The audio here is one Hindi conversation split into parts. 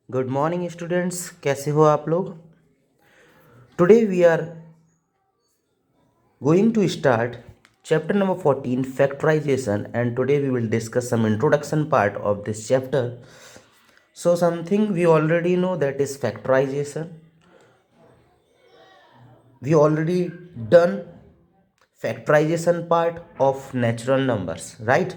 गुड मॉर्निंग स्टूडेंट्स, कैसे हो आप लोग। Today we are going to start chapter number 14 factorization, and today we will discuss some introduction part of this chapter. So something we already know, that is factorization. We already done factorization part of natural numbers, right?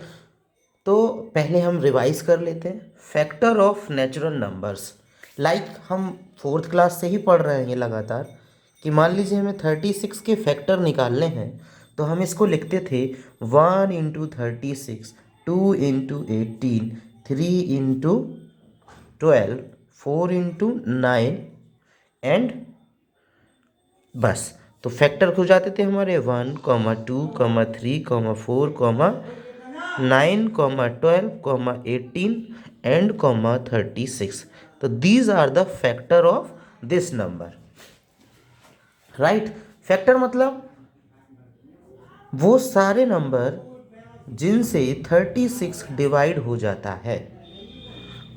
तो पहले हम रिवाइज कर लेते हैं factor of natural numbers. Like हम फोर्थ क्लास से ही पढ़ रहे हैं ये लगातार कि मान लीजिए हमें 36 के फैक्टर निकालने हैं, तो हम इसको लिखते थे 1 × 36, 2 × 18, 3 × 12, 4 × 9 एंड बस। तो फैक्टर हो जाते थे हमारे 1, 2, 3, 4, 9, 12, 18 एंड 36। तो these are the factor of this number, right. Factor मतलब वो सारे नंबर जिनसे 36 डिवाइड हो जाता है।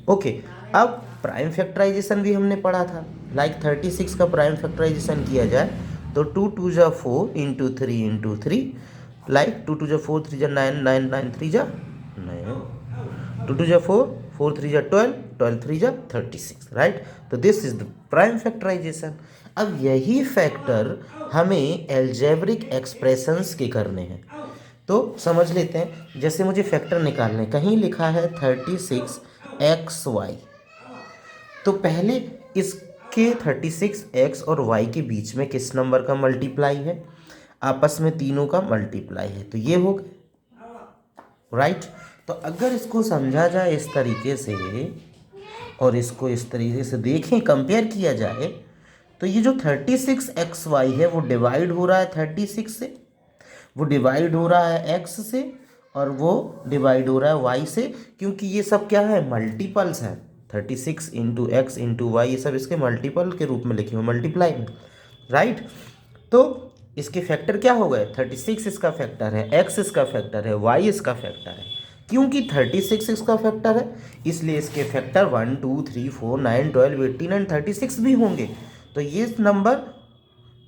ओके, अब प्राइम फैक्टराइजेशन भी हमने पढ़ा था। लाइक 36 का प्राइम फैक्टराइजेशन किया जाए तो 2 × 2 = 4 × 3 × 3, लाइक 2 × 2 = 4, 3 × 9, 9, 9 3 × 9, 2 × 2 = 4, 4 3 × 12, 12 3 × 36, राइट। तो this is the prime factorization. अब यही फैक्टर हमें एल्जेब्रिक एक्सप्रेशंस के करने हैं, तो समझ लेते हैं। जैसे मुझे फैक्टर निकालने, कहीं लिखा है 36xy, तो पहले इसके 36x और y के बीच में किस नंबर का मल्टीप्लाई है, आपस में तीनों का मल्टीप्लाई है, तो ये हो गया, राइट। तो अगर इसको समझा जाए इस तरीके से और इसको इस तरीके से देखें, कंपेयर किया जाए, तो ये जो 36xy है वो डिवाइड हो रहा है 36 से, वो डिवाइड हो रहा है x से, और वो डिवाइड हो रहा है y से, क्योंकि ये सब क्या है, मल्टीपल्स हैं। 36 × x × y, ये सब इसके मल्टीपल के रूप में लिखे हुए, मल्टीप्लाई में, राइट। तो इसके फैक्टर क्या हो गए, 36 इसका फैक्टर है, x इसका फैक्टर है, y इसका फैक्टर है। क्योंकि 36 इसका फैक्टर है, इसलिए इसके फैक्टर 1, 2, 3, 4, 9, 12, 18 एंड 36 भी होंगे। तो ये नंबर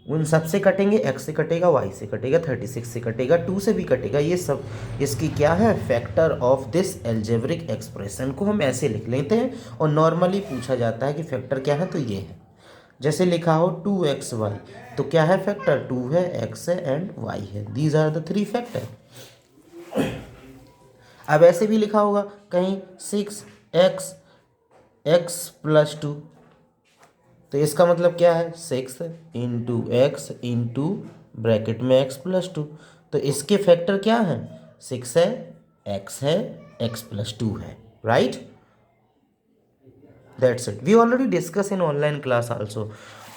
उन सब से कटेंगे, x से कटेगा, y से कटेगा, 36 से कटेगा, 2 से भी कटेगा। ये सब इसकी क्या है, factor of this algebraic expression को हम ऐसे लिख लेते हैं। और नॉर्मली पूछा जाता है कि फैक्टर क्या है, तो ये है। जैसे लिखा हो 2xy, तो क्या है फैक्टर, 2 है, x है एंड y है। These are the 3 factor. अब ऐसे भी लिखा होगा कहीं 6x + 2, तो इसका मतलब क्या है, 6 × x × ब्रैकेट में x + 2। तो इसके फैक्टर क्या है, 6 है, x है, x + 2 है, right. That's it. We already discuss in online class also,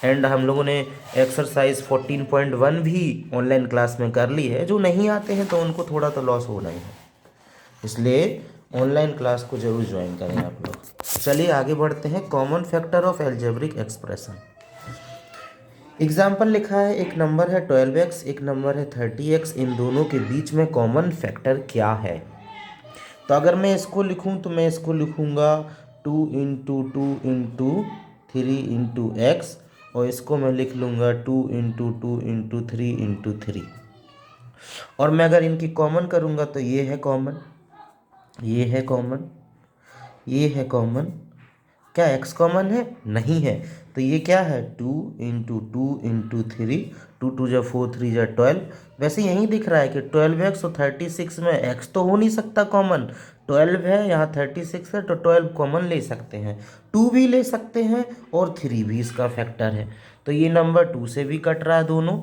and हम लोगों ने एक्सरसाइज 14.1 भी ऑनलाइन क्लास में कर ली है। जो नहीं आते हैं तो उनको थोड़ा तो लॉस होना ही है, इसलिए ऑनलाइन क्लास को जरूर ज्वाइन करें आप लोग। चलिए आगे बढ़ते हैं। Common factor of algebraic expression. Example लिखा है, एक नंबर है 12x, एक नंबर है 30x, इन दोनों के बीच में कॉमन फैक्टर क्या है। तो अगर मैं इसको लिखूं तो मैं इसको लिखूंगा 2 × 2 × 3 × x, और इसको मैं लिख लूँगा 2 × 2 × 3 × 3। और मैं अगर इनकी कॉमन करूँगा तो ये है कॉमन, ये है कॉमन, ये है कॉमन। क्या x कॉमन है, नहीं है। तो ये क्या है, 2 × 2 × 3, 2 2 = 4, 3 × 12। वैसे यहीं दिख रहा है कि 12x और 36 में x तो हो नहीं सकता कॉमन, 12 है यहाँ, 36 है, तो 12 कॉमन ले सकते हैं, 2 भी ले सकते हैं, और 3 भी इसका फैक्टर है। तो ये नंबर 2 से भी कट रहा है दोनों,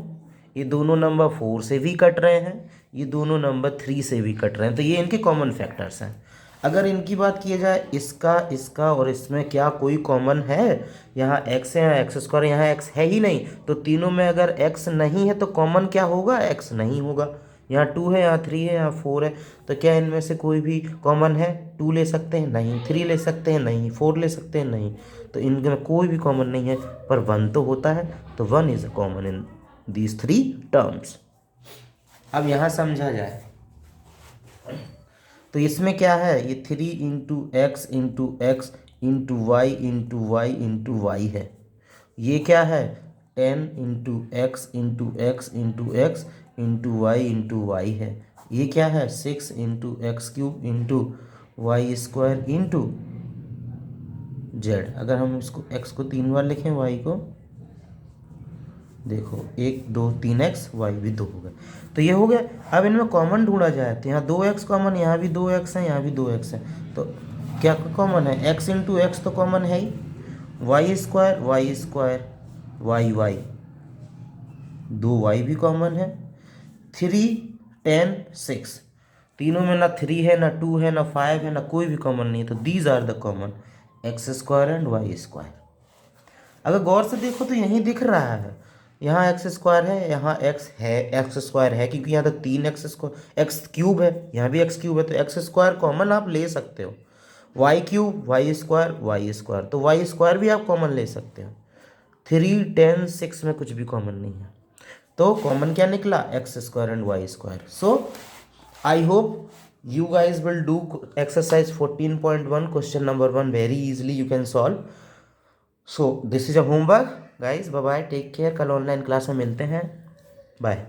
ये दोनों नंबर 4 से भी कट रहे हैं, ये दोनों नंबर 3 से भी कट रहे हैं। तो ये इनके कॉमन फैक्टर्स हैं। अगर इनकी बात की जाए, इसका, इसका और इसमें क्या कोई कॉमन है, यहाँ x है, यहाँ x², यहाँ x है ही नहीं, तो तीनों में अगर x नहीं है तो कॉमन क्या होगा, x नहीं होगा। यहाँ 2 है, यहाँ 3 है, यहाँ 4 है, तो क्या इनमें से कोई भी कॉमन है, 2 ले सकते हैं, नहीं, 3 ले सकते हैं, नहीं, 4 ले सकते हैं, नहीं। तो इनमें कोई भी कॉमन नहीं है, पर 1 तो होता है, तो 1 is a common in these 3 terms. अब यहाँ समझा जाए तो इसमें क्या है, ये 3 × x × x into y into y into y है। ये क्या है 10 into x into x into x into y है। ये क्या है 6 into x cube into y square into z. अगर हम इसको एक्स को 3 बार लिखें, वाई को देखो 1 2 3 एक्स, वाई भी 2 हो गए। तो ये हो गया। अब इनमें कॉमन ढूंढा जाए तो यहाँ 2x कॉमन, यहाँ भी 2x है, यहाँ भी 2x है। तो क्या कॉमन है x इंटू एक्स तो कॉमन है ही। Y square y y 2y भी कॉमन है। 3 10 6 तीनों में ना 3 है ना 2 है ना 5 है ना कोई भी कॉमन नहीं है। तो these are the common x square and y square. अगर गौर से देखो तो यहीं दिख रहा है, यहाँ एक्स स्क्वायर है, यहाँ एक्स है, एक्स स्क्वायर है क्योंकि यहाँ तो 3x स्क्वायर एक्स क्यूब है, यहाँ भी एक्स क्यूब है। तो एक्स स्क्वायर कॉमन आप ले सकते हो। वाई क्यूब वाई स्क्वायर तो वाई स्क्वायर भी आप कॉमन ले सकते हो। 3 10 6 में कुछ भी कॉमन नहीं है। तो कॉमन क्या निकला x square and y square. So I hope you guys will do exercise 14.1 question number 1 very easily, you can solve. So this is a homework guys. Bye bye, take care, कल ऑनलाइन क्लास में मिलते हैं, बाय।